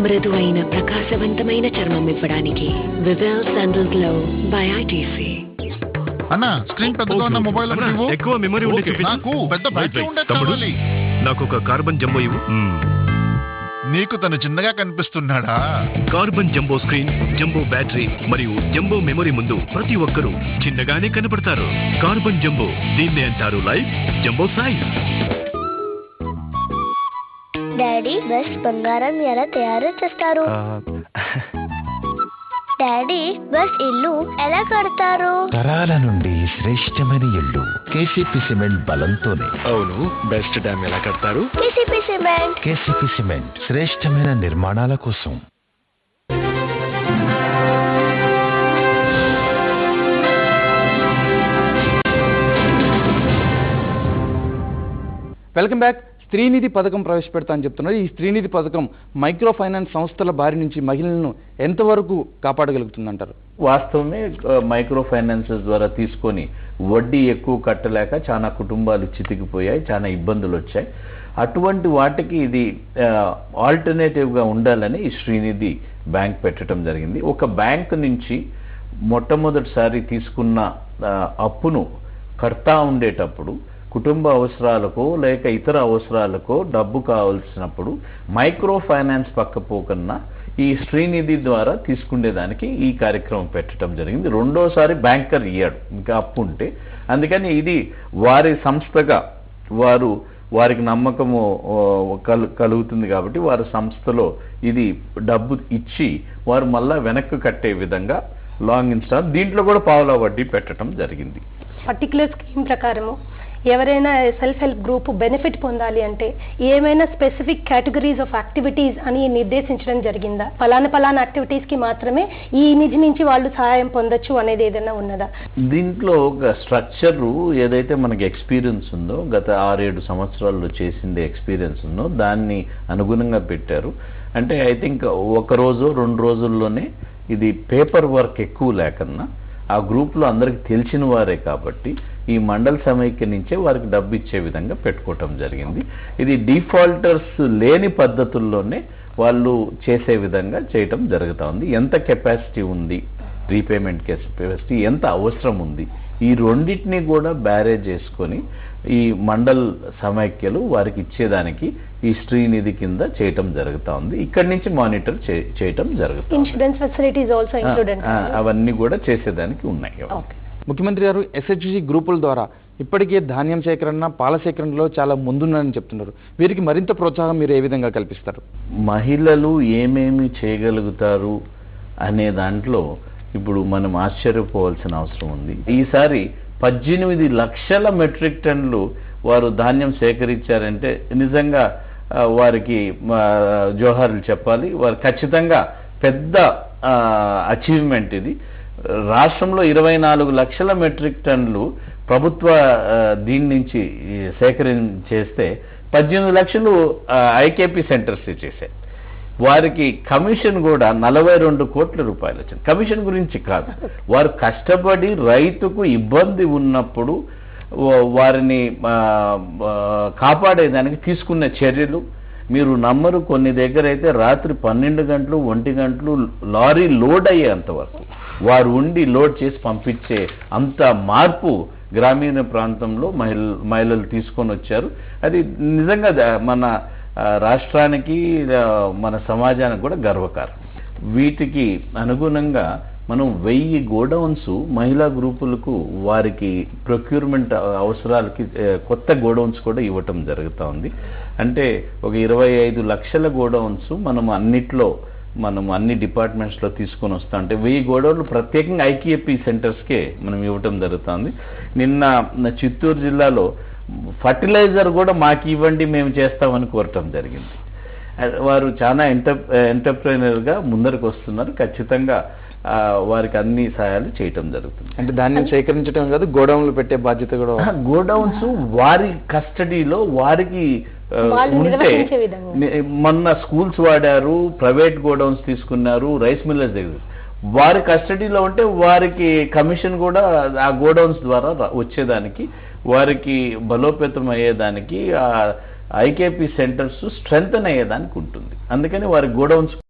మృదువైన ప్రకాశవంతమైన చర్మం ఇవ్వడానికి Vivel sandal glow by ITC. అన్నా స్క్రీన్ పెద్దగా ఉన్న మొబైల్ ఎక్కువ మెమరీ ఉండే నాకు పెద్ద బ్యాటరీ ఉండే కావాలి. నాకు ఒక కార్బన్ జంబో ఇవ్వు. నీకు తను చిన్నగా కనిపిస్తున్నాడా? Karbonn jumbo screen, jumbo battery మరియు జంబో మెమరీ ముందు ప్రతి ఒక్కరూ చిన్నగానే కనపడతారు. కార్బన్ జంబో, దీన్నే అంటారు లైఫ్ జంబో సైజ్. డాడీ బస్ బంగారం ఎలా తయారు చేస్తారు? డాడీ బస్ ఇల్లు ఎలా కడతారు? తరాల నుండి శ్రేష్టమైన ఇల్లు కేసీపీ సిమెంట్ బలంతోనే. అవును, బెస్ట్ డ్యామ్ ఎలా కడతారు? KCP cement. కేసీపీ సిమెంట్ శ్రేష్టమైన నిర్మాణాల కోసం. Welcome back. స్త్రీనిధి పథకం ప్రవేశపెడతా అని చెప్తున్నారు. ఈ స్త్రీనిధి పథకం మైక్రో ఫైనాన్స్ సంస్థల బారి నుంచి మహిళలను ఎంతవరకు కాపాడగలుగుతుందంటారు? వాస్తవమే, మైక్రో ఫైనాన్సెస్ ద్వారా తీసుకొని వడ్డీ ఎక్కువ కట్టలేక చాలా కుటుంబాలు చితికిపోయాయి, చాలా ఇబ్బందులు వచ్చాయి. అటువంటి వాటికి ఇది ఆల్టర్నేటివ్గా ఉండాలని ఈ శ్రీనిధి బ్యాంక్ పెట్టడం జరిగింది. ఒక బ్యాంక్ నుంచి మొట్టమొదటిసారి తీసుకున్న అప్పును కడతా ఉండేటప్పుడు కుటుంబ అవసరాలకో లేక ఇతర అవసరాలకో డబ్బు కావాల్సినప్పుడు మైక్రో ఫైనాన్స్ పక్కపోకన్నా ఈ శ్రీనిధి ద్వారా తీసుకునేదానికి ఈ కార్యక్రమం పెట్టడం జరిగింది. రెండోసారి బ్యాంకర్ ఇయ్యాడు ఇంకా అప్పు ఉంటే. అందుకని ఇది వారి సంస్థగా వారికి నమ్మకము కలుగుతుంది కాబట్టి వారి సంస్థలో ఇది డబ్బు ఇచ్చి వారు మళ్ళా వెనక్కి కట్టే విధంగా లాంగ్ ఇన్స్టాల్ దీంట్లో కూడా పావలా వడ్డీ పెట్టడం జరిగింది. పర్టికులర్ స్కీమ్ ప్రకారము ఎవరైనా సెల్ఫ్ హెల్ప్ గ్రూప్ బెనిఫిట్ పొందాలి అంటే ఏమైనా స్పెసిఫిక్ కేటగిరీస్ ఆఫ్ యాక్టివిటీస్ అని నిర్దేశించడం జరిగిందా? పలానా యాక్టివిటీస్ కి మాత్రమే ఈ నిధి నుంచి వాళ్ళు సహాయం పొందొచ్చు అనేది ఏదైనా ఉన్నదా? దీంట్లో ఒక స్ట్రక్చర్ ఏదైతే మనకి ఎక్స్పీరియన్స్ ఉందో, గత 6-7 సంవత్సరాల్లో చేసిందే ఎక్స్పీరియన్స్ ఉందో దాన్ని అనుగుణంగా పెట్టారు. అంటే ఐ థింక్ 1 రోజు 2 రోజుల్లోనే ఇది పేపర్ వర్క్ ఎక్కువ లేకన్నా ఆ గ్రూప్లో అందరికి తెలిసిన వారే కాబట్టి ఈ మండల సమైక్య నుంచే వారికి డబ్బు ఇచ్చే విధంగా పెట్టుకోవటం జరిగింది. ఇది డిఫాల్టర్స్ లేని పద్ధతుల్లోనే వాళ్ళు చేసే విధంగా చేయటం జరుగుతూ ఉంది. ఎంత కెపాసిటీ ఉంది, రీపేమెంట్ కెపాసిటీ ఎంత అవసరం ఉంది, ఈ రెండింటినీ కూడా బ్యారేజ్ చేసుకొని ఈ మండల్ సమైక్యలు వారికి ఇచ్చేదానికి ఈ శ్రీనిధి కింద చేయటం జరుగుతూ ఉంది. ఇక్కడి నుంచి మానిటర్ చేయటం జరుగుతుంది. ఇన్సూరెన్స్ ఫెసిలిటీస్ ఆల్సో ఇంక్లూడెడ్, అవన్నీ కూడా చేసేదానికి ఉన్నాయి. ముఖ్యమంత్రి గారు ఎస్హెచ్జి గ్రూపుల ద్వారా ఇప్పటికే ధాన్యం సేకరణ, పాల సేకరణలో చాలా ముందున్నారని చెప్తున్నారు. వీరికి మరింత ప్రోత్సాహం మీరు ఏ విధంగా కల్పిస్తారు? మహిళలు ఏమేమి చేయగలుగుతారు అనే దాంట్లో ఇప్పుడు మనం ఆశ్చర్యపోవాల్సిన అవసరం ఉంది. ఈసారి 18 లక్షల మెట్రిక్ టన్నులు వారు ధాన్యం సేకరించారంటే నిజంగా వారికి జోహార్లు చెప్పాలి. వారు ఖచ్చితంగా పెద్ద అచీవ్మెంట్ ఇది. రాష్ట్రంలో 24 లక్షల మెట్రిక్ టన్నులు ప్రభుత్వ దీని నుంచి సేకరించేస్తే 18 లక్షలు ఐకేపీ సెంటర్స్ చేశాయి. వారికి కమిషన్ కూడా 42 కోట్ల రూపాయలు వచ్చింది. కమిషన్ గురించి కాదు, వారు కష్టపడి రైతుకు ఇబ్బంది ఉన్నప్పుడు వారిని కాపాడేదానికి తీసుకున్న చర్యలు మీరు నమ్మరు. కొన్ని దగ్గర అయితే రాత్రి 12 గంటలు 1 గంటలు లారీ లోడ్ అయ్యేంతవరకు వారు ఉండి లోడ్ చేసి పంపించే అంత మార్పు గ్రామీణ ప్రాంతంలో మహిళలు తీసుకొని వచ్చారు. అది నిజంగా మన రాష్ట్రానికి మన సమాజానికి కూడా గర్వకారణం. వీటికి అనుగుణంగా మనం 1000 గోడౌన్స్ మహిళా గ్రూపులకు వారికి ప్రొక్యూర్మెంట్ అవసరాలకి కొత్త గోడౌన్స్ కూడా ఇవ్వటం జరుగుతూ ఉంది. అంటే ఒక 25 లక్షల గోడౌన్స్ మనం అన్ని డిపార్ట్మెంట్స్లో తీసుకొని వస్తాం. అంటే 1000 గోడౌన్లు ప్రత్యేకంగా ఐకేపీ సెంటర్స్కే మనం ఇవ్వటం జరుగుతుంది. నిన్న చిత్తూరు జిల్లాలో ఫర్టిలైజర్ కూడా మాకు ఇవ్వండి మేము చేస్తామని కోరటం జరిగింది. వారు చాలా ఎంటర్ప్రైనర్గా ముందరకు వస్తున్నారు. ఖచ్చితంగా వారికి అన్ని సహాయాలు చేయటం జరుగుతుంది. అంటే ధాన్యం సేకరించడం కాదు, గోడౌన్లు పెట్టే బాధ్యత కూడా. గోడౌన్స్ వారి కస్టడీలో వారికి ఉంటే, మొన్న స్కూల్స్ వాడారు, ప్రైవేట్ గోడౌన్స్ తీసుకున్నారు, రైస్ మిల్లర్స్ దగ్గర వారి కస్టడీలో ఉంటే వారికి కమిషన్ కూడా ఆ గోడౌన్స్ ద్వారా వచ్చేదానికి, వారికి బలోపేతం అయ్యేదానికి ఐకేపీ సెంటర్స్ స్ట్రెంగ్తన్ అయ్యేదానికి ఉంటుంది. అందుకని వారి గోడౌన్స్